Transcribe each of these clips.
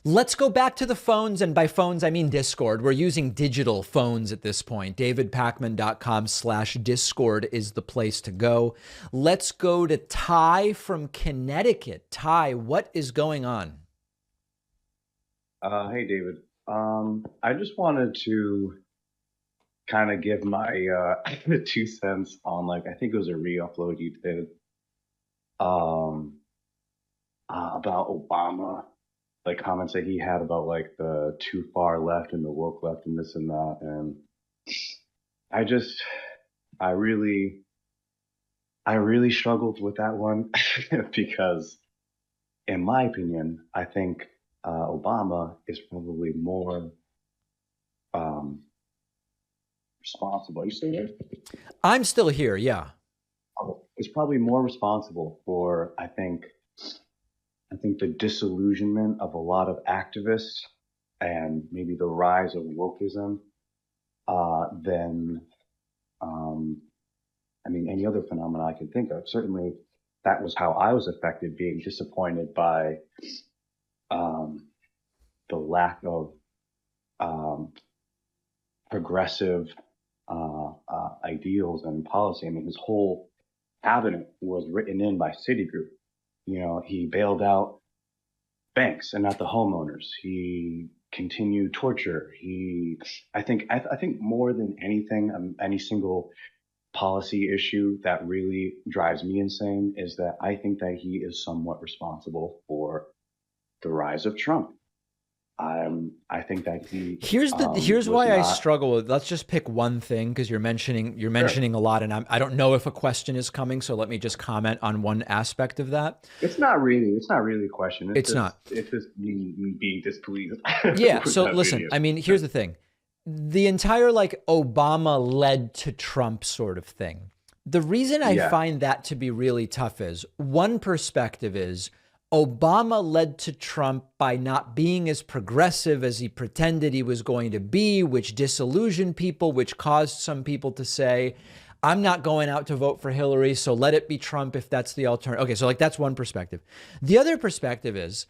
Let's go back to the phones, and by phones, I mean Discord. We're using digital phones at this point. davidpakman.com/Discord is the place to go. Let's go to Ty from Connecticut. Ty, what is going on? Hey David. I just wanted to kind of give my 2 cents on I think it was a re-upload you did um about Obama, like comments that he had about like the too far left and the woke left and this and that. And I just I really I really struggled with that one because in my opinion, I think Obama is probably more um responsible. Are you still there? I'm still here, yeah. Is probably more responsible for, I think the disillusionment of a lot of activists and maybe the rise of wokeism than I mean any other phenomena I can think of. Certainly, that was how I was affected, being disappointed by um, the lack of um, progressive ideals and policy. I mean, his whole cabinet was written in by Citigroup. You know, he bailed out banks and not the homeowners. He continued torture. I think more than anything, any single policy issue that really drives me insane is that I think that he is somewhat responsible for the rise of Trump. I think that he Here's was why I not. struggle with. Let's just pick one thing because you're Sure. mentioning a lot, and I don't know if a question is coming, so let me just comment on one aspect of that. It's not really a question. It's not. It's just me being displeased Yeah. with So that listen, video. I mean, here's the thing: the entire like Obama led to Trump sort of thing. The reason I Yeah. find that to be really tough is one perspective is Obama led to Trump by not being as progressive as he pretended he was going to be, which disillusioned people, which caused some people to say, I'm not going out to vote for Hillary, so let it be Trump if that's the alternative. Okay, so like that's one perspective. The other perspective is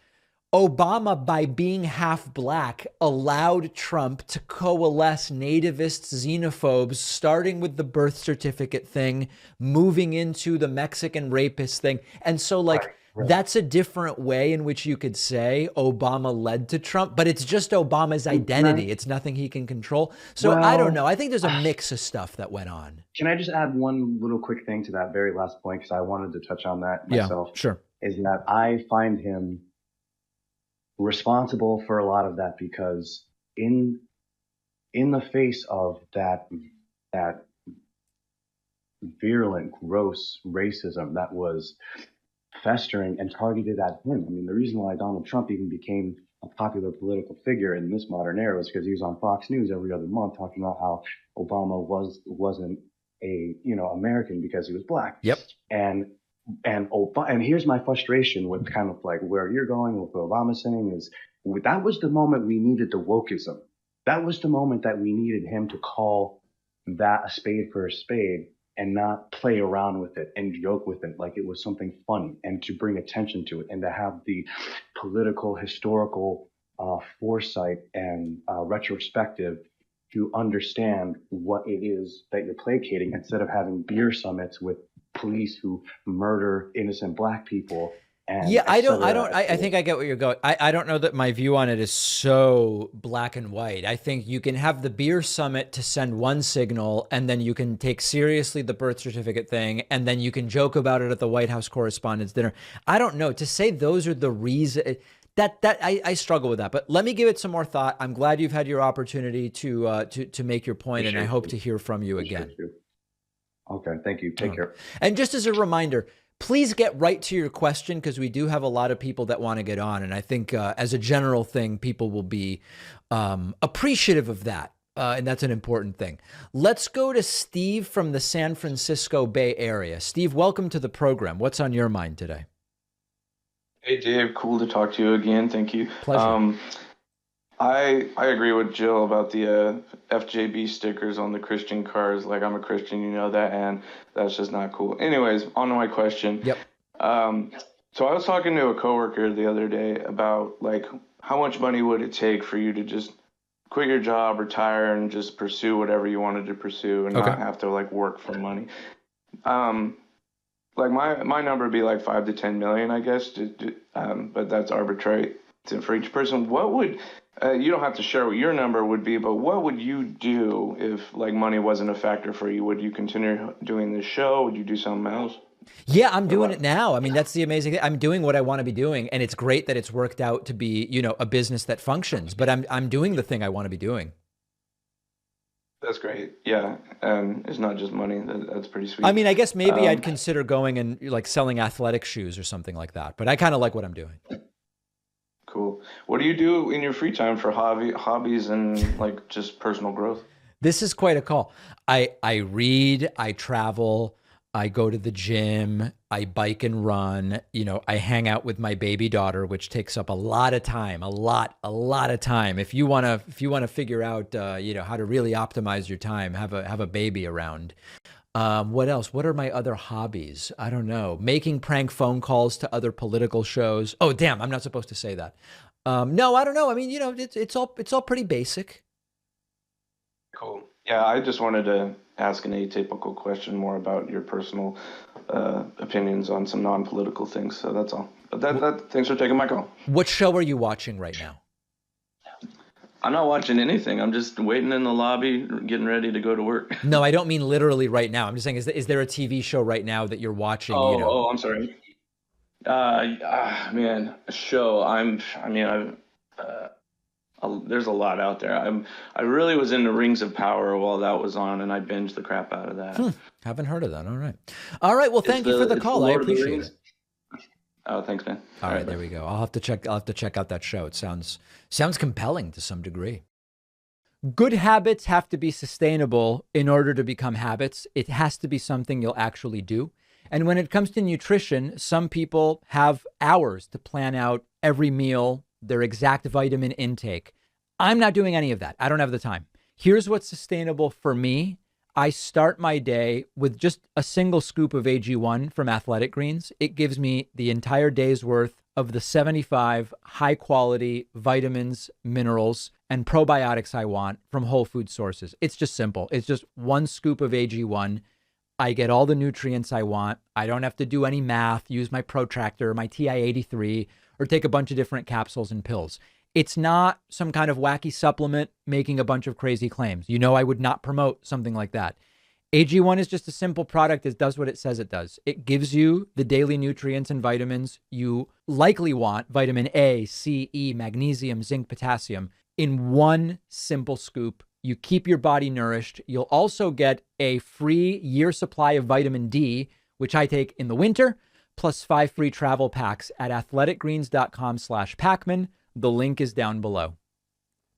Obama, by being half black, allowed Trump to coalesce nativists, xenophobes, starting with the birth certificate thing, moving into the Mexican rapist thing. And so, like, Right. Right. that's a different way in which you could say Obama led to Trump, but it's just Obama's And can I? identity. It's nothing he can control. So I don't know. Well, I think there's a mix of stuff that went on. can I just add one little quick thing to that very last point? Because I wanted to touch on that Yeah, myself. sure. Is that I find him responsible for a lot of that because in in the face of that virulent, gross racism that was festering and targeted at him. I mean, the reason why Donald Trump even became a popular political figure in this modern era was because he was on Fox News every other month talking about how Obama wasn't a American because he was black. Yep. And and here's my frustration with kind of like where you're going with what Obama's saying is that was the moment we needed the wokeism. That was the moment that we needed him to call that a spade for a spade and not play around with it and joke with it like it was something funny and to bring attention to it and to have the political, historical foresight and retrospective to understand what it is that you're placating instead of having beer summits with police who murder innocent black people and Yeah, et I don't, cetera, et I cetera. think I get what you're going. I don't know that my view on it is so black and white. I think you can have the beer summit to send one signal, and then you can take seriously the birth certificate thing, and then you can joke about it at the White House Correspondents' Dinner. I don't know. To say those are the reason that I struggle with that. But let me give it some more thought. I'm glad you've had your opportunity to make your point, and I Appreciate hope you. to hear from you again. Appreciate you. Okay, thank you. Take Okay. care. And just as a reminder, please get right to your question because we do have a lot of people that want to get on. And I think as a general thing, people will be appreciative of that. And that's an important thing. Let's go to Steve from the San Francisco Bay Area. Steve, welcome to the program. What's on your mind today? Hey Dave, cool to talk to you again. Thank you. Pleasure. I agree with Jill about the FJB stickers on the Christian cars. Like I'm a Christian, you know that, and that's just not cool. Anyways, on to my question. Yep. Um, so I was talking to a coworker the other day about like how much money would it take for you to just quit your job, retire, and just pursue whatever you wanted to pursue and Okay. not have to like work for money? Like my number would be like 5 to 10 million, I guess. But that's arbitrary for each person. What would you don't have to share what your number would be, but what would you do if like money wasn't a factor for you? Would you continue doing this show? Would you do something else? Yeah, I'm doing it now. I mean, that's the amazing thing. I'm doing what I want to be doing, and it's great that it's worked out to be, you know, a business that functions. But I'm doing the thing I want to be doing. That's great. Yeah, it's not just money. That's pretty sweet. I mean, I guess maybe I'd consider going and like selling athletic shoes or something like that. But I kind of like what I'm doing. Cool. What do you do in your free time for hobbies and like just personal growth? This is quite a call. I read, I travel, I go to the gym, I bike and run, you know, I hang out with my baby daughter, which takes up a lot of time, a lot of time. If you want to figure out, you know, how to really optimize your time, have a baby around. What else? What are my other hobbies? I don't know. Making prank phone calls to other political shows. Oh, damn, I'm not supposed to say that. No, I don't know. I mean, you know, it's all pretty basic. Cool. Yeah, I just wanted to ask an atypical question more about your personal opinions on some non-political things. So that's all. But thanks for taking my call. What show are you watching right now? I'm not watching anything. I'm just waiting in the lobby, getting ready to go to work. No, I don't mean literally right now. I'm just saying, is there a TV show right now that you're watching? You know? I'm sorry. Man, a show. There's a lot out there. I really was into Rings of Power while that was on, and I binged the crap out of that. Haven't heard of that. All right. Well, thank you for the call. I appreciate it. Oh, thanks, man. All right, there we go. I'll have to check out that show. It sounds compelling to some degree. Good habits have to be sustainable in order to become habits. It has to be something you'll actually do. And when it comes to nutrition, some people have hours to plan out every meal, their exact vitamin intake. I'm not doing any of that. I don't have the time. Here's what's sustainable for me. I start my day with just a single scoop of AG1 from Athletic Greens. It gives me the entire day's worth of the 75 high quality vitamins, minerals, and probiotics I want from whole food sources. It's just simple. It's just one scoop of AG1. I get all the nutrients I want. I don't have to do any math, use my protractor, my TI-83, or take a bunch of different capsules and pills. It's not some kind of wacky supplement making a bunch of crazy claims. You know, I would not promote something like that. AG1 is just a simple product that does what it says it does. It gives you the daily nutrients and vitamins you likely want, vitamin A, C, E, magnesium, zinc, potassium, in one simple scoop. You keep your body nourished. You'll also get a free year supply of vitamin D, which I take in the winter, plus 5 free travel packs at athleticgreens.com/Pacman. The link is down below.